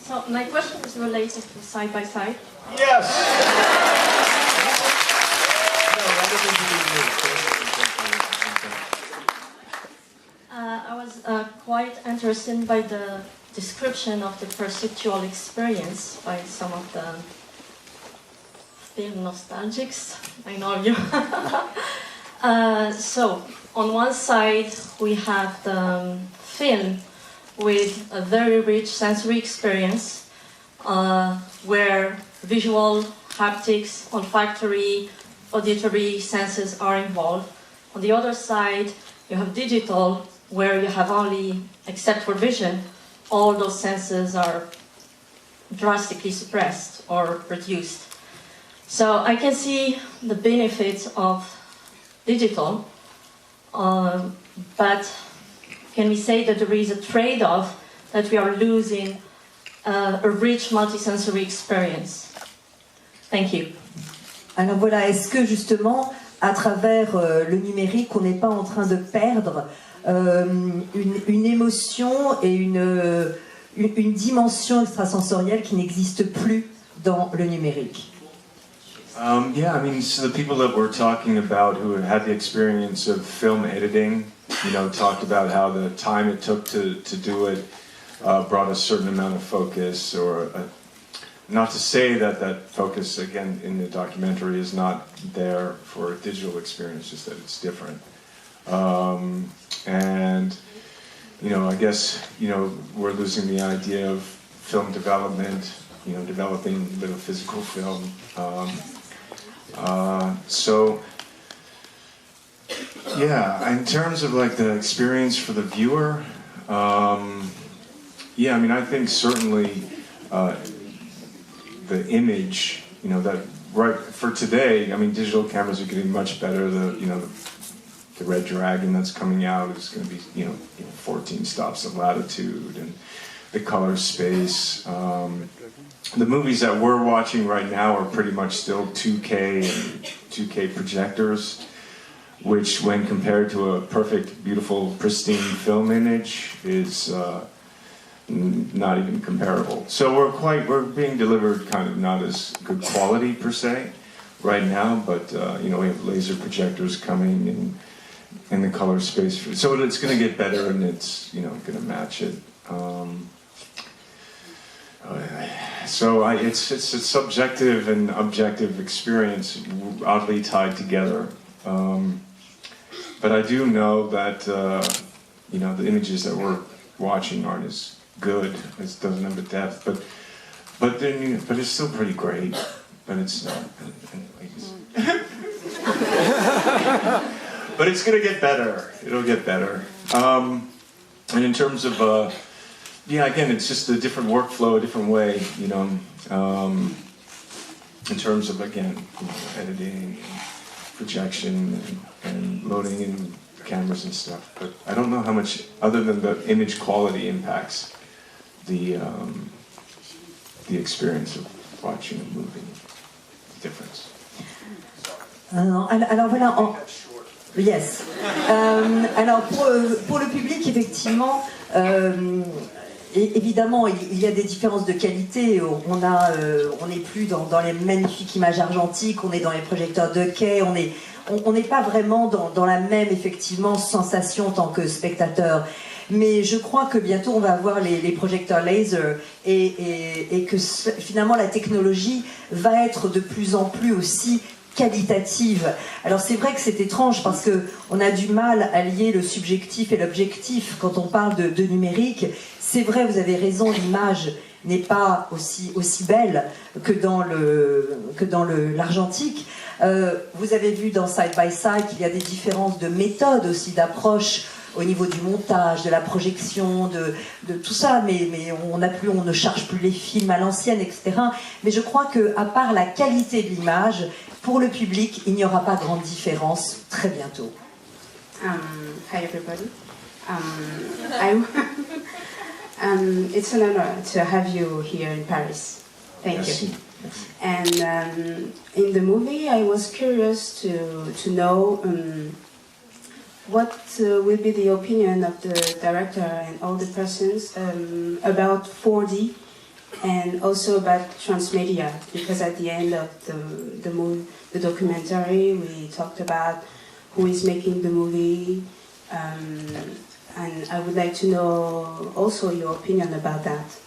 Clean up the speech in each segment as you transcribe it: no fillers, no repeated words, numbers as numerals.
So my question is related to side by side. Yes! I was quite interested by the description of the perceptual experience by some of the film nostalgics. I know you. So on one side we have the film with a very rich sensory experience where visual, haptics, olfactory, auditory senses are involved. On the other side, you have digital, where you have only, except for vision, all those senses are drastically suppressed or reduced. So I can see the benefits of digital, but can we say that there is a trade-off, that we are losing a rich multisensory experience? Thank you. Alors voilà, est-ce que justement, à travers le numérique, on n'est pas en train de perdre une émotion et une dimension extrasensorielle qui n'existe plus dans le numérique? Yeah, I mean, so the people that we're talking about who had the experience of film editing, talked about how the time it took to do it brought a certain amount of focus, or not to say that that focus, again, in the documentary is not there for a digital experience, just that it's different. And, I guess, we're losing the idea of film development, developing a bit of physical film. So, yeah, in terms of like the experience for the viewer, yeah, I mean, I think certainly the image, that right for today, I mean, digital cameras are getting much better. The Red Dragon that's coming out is going to be, 14 stops of latitude, and the color space. The movies that we're watching right now are pretty much still 2K and 2K projectors, which when compared to a perfect, beautiful, pristine film image is not even comparable. So we're being delivered kind of not as good quality per se right now, but we have laser projectors coming and the color space. So it's going to get better, and it's going to match it. So it's a subjective and objective experience, oddly tied together. But I do know that the images that we're watching aren't as good. It doesn't have the depth, but it's still pretty great. But it's not. But it's gonna get better. It'll get better. And in terms of yeah, again, it's just a different workflow, a different way, in terms of, again, editing, and projection, and loading in cameras and stuff. But I don't know how much, other than the image quality, impacts the experience of watching a movie. The difference. Alors voilà. Yes. Alors pour le public, effectivement. Évidemment, il y a des différences de qualité. On n'est plus dans les magnifiques images argentiques, on est dans les projecteurs de quai, on n'est pas vraiment dans la même, effectivement, sensation en tant que spectateur. Mais je crois que bientôt on va avoir les projecteurs laser et que finalement la technologie va être de plus en plus aussi qualitative. Alors c'est vrai que c'est étrange parce qu'on a du mal à lier le subjectif et l'objectif quand on parle de numérique. C'est vrai, vous avez raison, l'image n'est pas aussi belle que dans l'argentique. Vous avez vu dans Side by Side qu'il y a des différences de méthode aussi, d'approche au niveau du montage, de la projection, de tout ça, mais on ne charge plus les films à l'ancienne, etc. Mais je crois qu'à part la qualité de l'image, pour le public, il n'y aura pas grande différence très bientôt. Hi everybody. It's an honor to have you here in Paris. Thank you. And in the movie, I was curious to know what will be the opinion of the director and all the persons about 4D and also about transmedia, because at the end of the documentary, we talked about who is making the movie, and I would like to know also your opinion about that.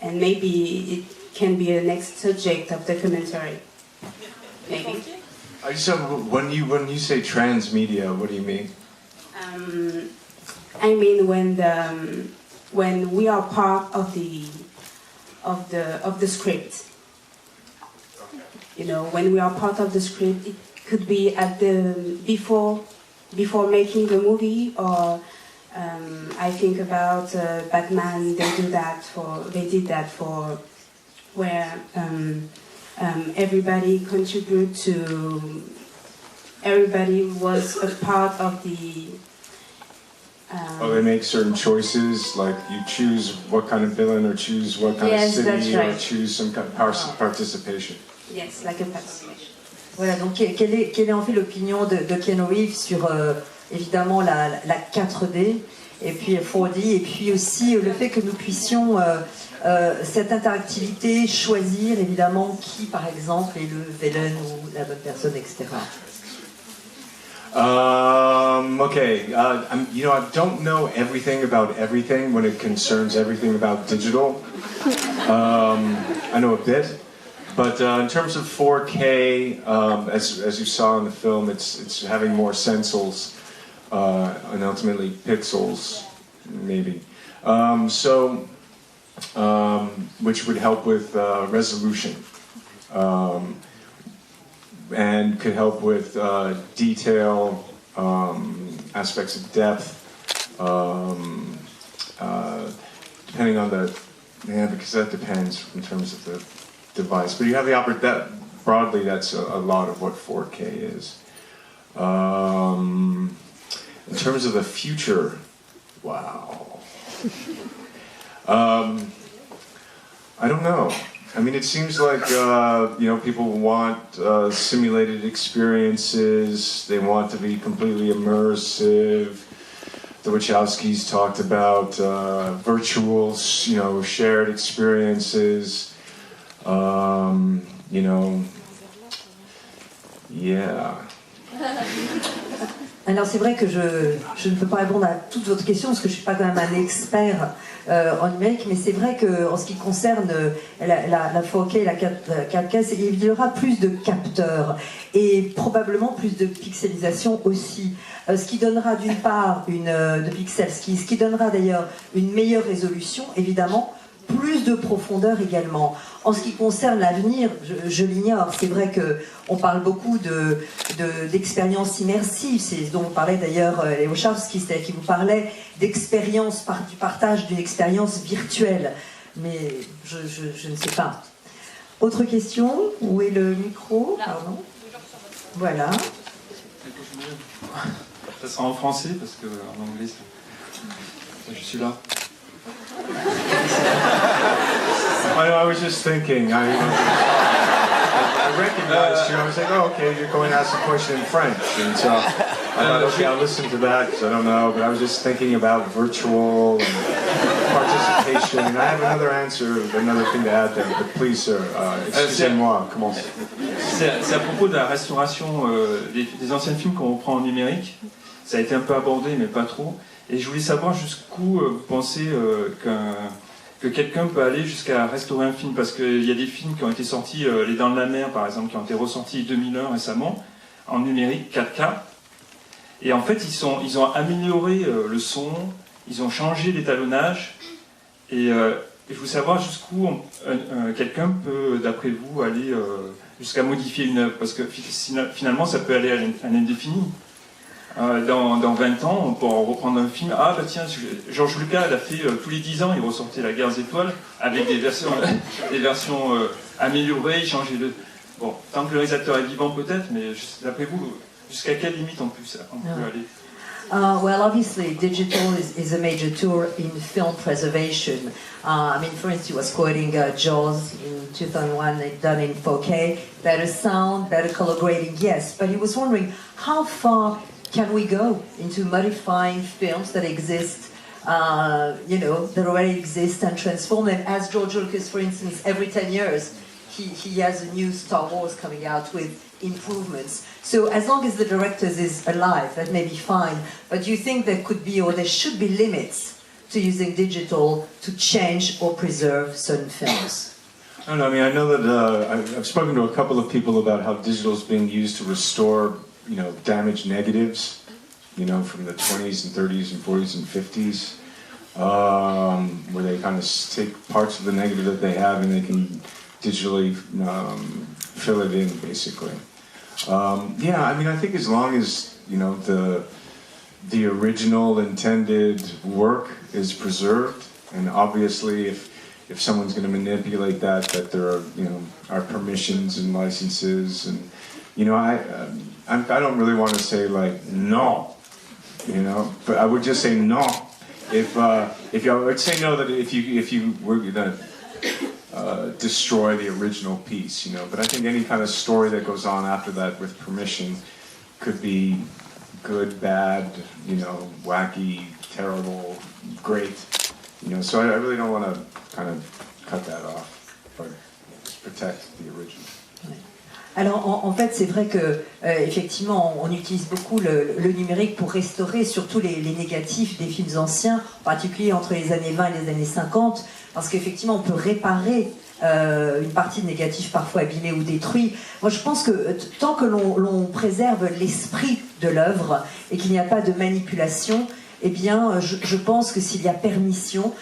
And maybe it can be a next subject of documentary. Maybe. So when you say transmedia, what do you mean? I mean when we are part of the script. You know, when we are part of the script, it could be at before making the movie, or I think about Batman. They did that for where everybody contribute to. Everybody was a part of the. They make certain choices, like you choose what kind of villain, or choose what kind of city, or choose some kind of participation. Yes, like a participation. Voilà, donc quelle est en fait l'opinion de Keanu Reeves sur évidemment la 4D et puis 4D, et puis aussi le fait que nous puissions cette interactivité choisir évidemment qui par exemple est le villain ou la bonne personne, etc. Okay, you know, I don't know everything about everything when it concerns everything about digital. I know a bit, but in terms of 4K, as you saw in the film, it's having more sensors and ultimately pixels, maybe. Which would help with resolution. And could help with detail, aspects of depth, depending on because that depends in terms of the device. But you have the that broadly, that's a lot of what 4K is. In terms of the future, wow. I don't know. I mean, it seems like, you know, people want simulated experiences. They want to be completely immersive. The Wachowskis talked about virtual, you know, shared experiences. You know, yeah. Alors c'est vrai que je ne peux pas répondre à toutes votre questions parce que je ne suis pas quand même un expert en numérique, mais c'est vrai qu'en ce qui concerne la 4K et la 4K, il y aura plus de capteurs et probablement plus de pixelisation aussi, ce qui donnera d'une part de pixels, ce qui donnera d'ailleurs une meilleure résolution, évidemment, plus de profondeur également. En ce qui concerne l'avenir, je l'ignore. C'est vrai qu'on parle beaucoup d'expériences immersives. C'est ce dont vous parlez d'ailleurs, les Wachowski, c'est-à-dire qui vous parlait d'expérience, du partage d'une expérience virtuelle. Mais je ne sais pas. Autre question? Où est le micro? Pardon. Voilà. Ça sera en français parce qu'en anglais, je suis là. I was just thinking, I recognized you, I was like, oh, okay, you're going to ask a question in French. And so I thought, okay, I'll listen to that, because I don't know, but I was just thinking about virtual and participation, and I have another answer, another thing to add there, but please, sir, excusez-moi, commencez. C'est à propos de la restauration des anciens films qu'on reprend en numérique. Ça a été un peu abordé, mais pas trop. Et je voulais savoir jusqu'où vous pensez que quelqu'un peut aller jusqu'à restaurer un film, parce qu'il y a des films qui ont été sortis, Les Dents de la Mer par exemple, qui ont été ressortis 2001 récemment, en numérique 4K, et en fait ils ont amélioré le son, ils ont changé l'étalonnage, et je voulais savoir jusqu'où quelqu'un peut, d'après vous, aller jusqu'à modifier une œuvre, parce que finalement ça peut aller à l'indéfini. Dans 20 ans, on pourra reprendre un film. Ah bah tiens, Georges Lucas, il a fait tous les 10 ans, il ressortait La Guerre des Étoiles avec des versions améliorées, il changeait de... Bon, tant que le réalisateur est vivant peut-être, mais d'après vous, jusqu'à quelle limite on peut aller? Well, obviously, digital is a major tool in film preservation. I mean, for instance, he was quoting Jaws in 2001, done in 4K, better sound, better color grading, yes. But he was wondering, how far can we go into modifying films that exist you know, that already exist and transform them. As George Lucas, for instance, every 10 years, he has a new Star Wars coming out with improvements. So as long as the director is alive, that may be fine. But do you think there could be, or there should be limits to using digital to change or preserve certain films? I don't know, I mean, I know that I've spoken to a couple of people about how digital is being used to restore, you know, damaged negatives, you know, from the 20s and 30s and 40s and 50s, where they kind of take parts of the negative that they have and they can digitally fill it in, basically. Yeah, I mean, I think as long as, you know, the original intended work is preserved, and obviously if someone's going to manipulate that there are, you know, are permissions and licenses, and, you know, I don't really want to say like no, you know, but I would just say no. If you, I would say no that if you were going to destroy the original piece, you know. But I think any kind of story that goes on after that with permission could be good, bad, you know, wacky, terrible, great, you know. So I really don't want to kind of cut that off, but just protect the original. Alors en fait c'est vrai que effectivement on utilise beaucoup le numérique pour restaurer surtout les négatifs des films anciens, en particulier entre les années 20 et les années 50, parce qu'effectivement on peut réparer une partie de négatif parfois abîmé ou détruit. Moi je pense que tant que l'on préserve l'esprit de l'œuvre et qu'il n'y a pas de manipulation, eh bien je pense que s'il y a permission,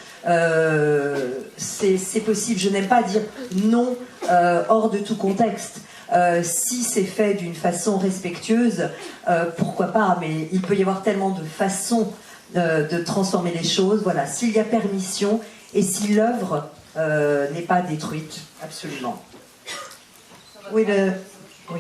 c'est possible. Je n'aime pas dire non hors de tout contexte. Si c'est fait d'une façon respectueuse, pourquoi pas, mais il peut y avoir tellement de façons de transformer les choses. Voilà, s'il y a permission et si l'œuvre n'est pas détruite, absolument. Oui, oui.